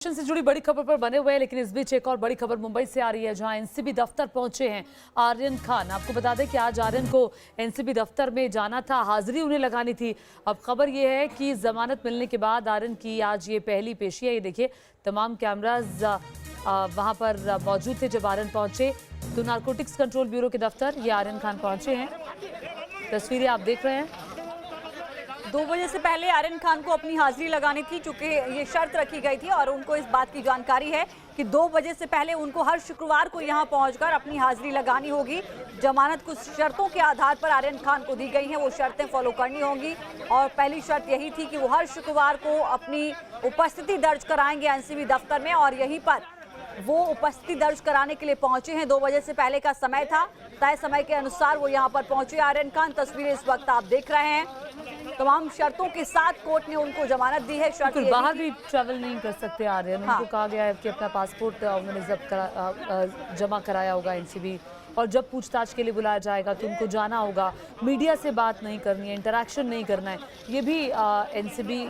से जुड़ी बड़ी खबर पर बने हुए हैं, लेकिन इस बीच एक और बड़ी खबर मुंबई से आ रही है, जहां एनसीबी दफ्तर पहुंचे हैं आर्यन खान। आपको बता दें कि आज आर्यन को एनसीबी दफ्तर में जाना था, हाजिरी उन्हें लगानी थी। अब खबर यह है कि जमानत मिलने के बाद आर्यन की आज ये पहली पेशी है। ये देखिए, तमाम कैमराज वहां पर मौजूद थे जब आर्यन पहुंचे। तो नारकोटिक्स कंट्रोल ब्यूरो के दफ्तर ये आर्यन खान पहुंचे हैं। तस्वीरें आप देख रहे हैं। 2 बजे से पहले आर्यन खान को अपनी हाजिरी लगानी थी, चूंकि ये शर्त रखी गई थी और उनको इस बात की जानकारी है कि 2 बजे से पहले उनको हर शुक्रवार को यहां पहुंचकर अपनी हाजिरी लगानी होगी। जमानत कुछ शर्तों के आधार पर आर्यन खान को दी गई हैं, वो शर्तें फॉलो करनी होंगी। और पहली शर्त यही थी कि वो हर शुक्रवार को अपनी उपस्थिति दर्ज कराएंगे एनसीबी दफ्तर में, और यहीं पर वो उपस्थिति दर्ज कराने के लिए पहुंचे हैं। 2 बजे से पहले का समय था, तय समय के अनुसार वो यहां पर पहुंचे आर्यन खान। तस्वीरें इस वक्त आप देख रहे हैं। तमाम शर्तों के साथ कोर्ट ने उनको जमानत दी है। शर्त बाहर भी ट्रैवल नहीं कर सकते आर्यन। उनको कहा गया है कि अपना पासपोर्ट उन्होंने जमा कराया होगा एनसीबी, और जब पूछताछ के लिए बुलाया जाएगा तो उनको जाना होगा। मीडिया से बात नहीं करनी है, इंटरैक्शन नहीं करना है। ये भी एनसीबी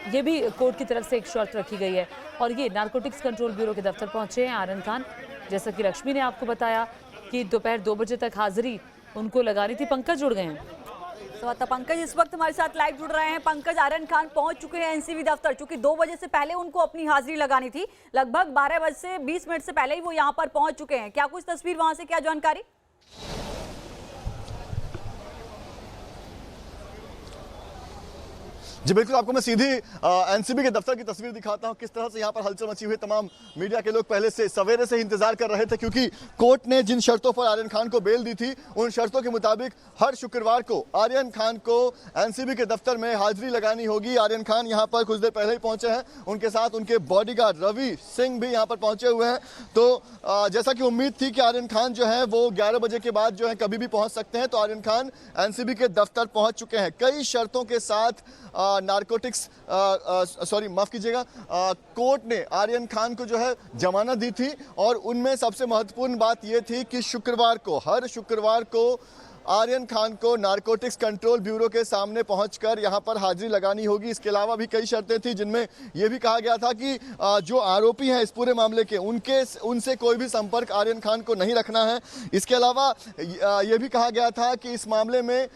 ये भी कोर्ट की तरफ से एक शर्त रखी गई है। और ये नारकोटिक्स कंट्रोल ब्यूरो के दफ्तर पहुंचे हैं आर्यन खान। जैसा कि लक्ष्मी ने आपको बताया कि दोपहर 2 बजे तक हाजिरी उनको लगानी थी। पंकज जुड़ गए हैं। तो पंकज इस वक्त हमारे साथ लाइव जुड़ रहे हैं। पंकज, आर्यन खान पहुंच चुके हैं एनसीबी दफ्तर, चूंकि 2 बजे से पहले उनको अपनी हाजिरी लगानी थी। लगभग 12 बजे से 20 मिनट से पहले ही वो यहां पर पहुंच चुके हैं। क्या कुछ तस्वीर वहां से, क्या जानकारी? जी बिल्कुल, आपको मैं सीधी एनसीबी के दफ्तर की तस्वीर दिखाता हूं। किस तरह से यहां पर हलचल मची हुई। तमाम मीडिया के लोग पहले से सवेरे से इंतजार कर रहे थे, क्योंकि कोर्ट ने जिन शर्तों पर आर्यन खान को बेल दी थी, उन शर्तों के मुताबिक हर शुक्रवार को आर्यन खान को एनसीबी के दफ्तर में हाजिरी लगानी होगी। आर्यन खान यहां पर कुछ देर पहले ही पहुंचे हैं। उनके साथ उनके बॉडीगार्ड रवि सिंह भी यहां पर पहुंचे हुए हैं। तो जैसा कि उम्मीद थी कि आर्यन खान जो है वो 11 बजे के बाद जो है कभी भी पहुंच सकते हैं, तो आर्यन खान एनसीबी के दफ्तर पहुंच चुके हैं। कई शर्तों के साथ नारकोटिक्स माफ कीजिएगा, कोर्ट ने आर्यन खान को जो है जमानत दी थी, और उनमें सबसे महत्वपूर्ण बात यह थी कि हर शुक्रवार को आर्यन खान को नारकोटिक्स कंट्रोल ब्यूरो के सामने पहुंचकर यहां पर हाजिरी लगानी होगी। इसके अलावा भी कई शर्तें थी, जिनमें यह भी कहा गया था कि जो आरोपी हैं इस पूरे मामले के, उनसे कोई भी संपर्क आर्यन खान को नहीं रखना है। इसके अलावा यह भी कहा गया था कि इस मामले में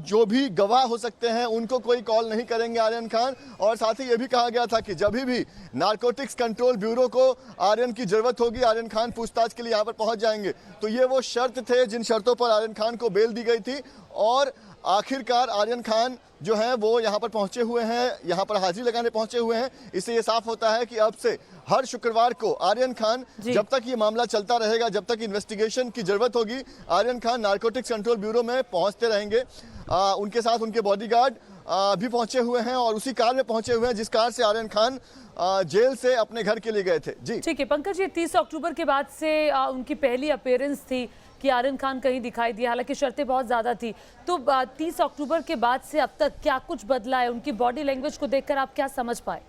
जो भी गवाह हो सकते हैं उनको कोई कॉल नहीं करेंगे आर्यन खान। और साथ ही यह भी कहा गया था कि जब भी नारकोटिक्स कंट्रोल ब्यूरो को आर्यन की जरूरत होगी, आर्यन खान पूछताछ के लिए यहाँ पर पहुंच जाएंगे। तो ये वो शर्त थे जिन शर्तों पर आर्यन खान को बेल दी गई थी, और आखिरकार आर्यन खान जो हैं वो यहाँ पर पहुंचे हुए हैं, यहाँ पर हाजिरी लगाने पहुंचे हुए हैं। इससे ये साफ होता है कि अब से हर शुक्रवार को आर्यन खान, जब तक ये मामला चलता रहेगा, जब तक इन्वेस्टिगेशन की जरूरत होगी, Aryan Khan narcotics control bureau में पहुंचते रहेंगे। उनके साथ उनके बॉडीगार्ड भी पहुंचे हुए हैं, और उसी कार में पहुंचे हुए हैं जिस कार से आर्यन खान जेल से अपने घर के लिए गए थे। जी ठीक है पंकज, ये 30 अक्टूबर के बाद से उनकी पहली अपीयरेंस थी कि आर्यन खान कहीं दिखाई दिया, हालांकि शर्तें बहुत ज्यादा थी। तो 30 अक्टूबर के बाद से अब तक क्या कुछ बदला है? उनकी बॉडी लैंग्वेज को देखकर आप क्या समझ पाए?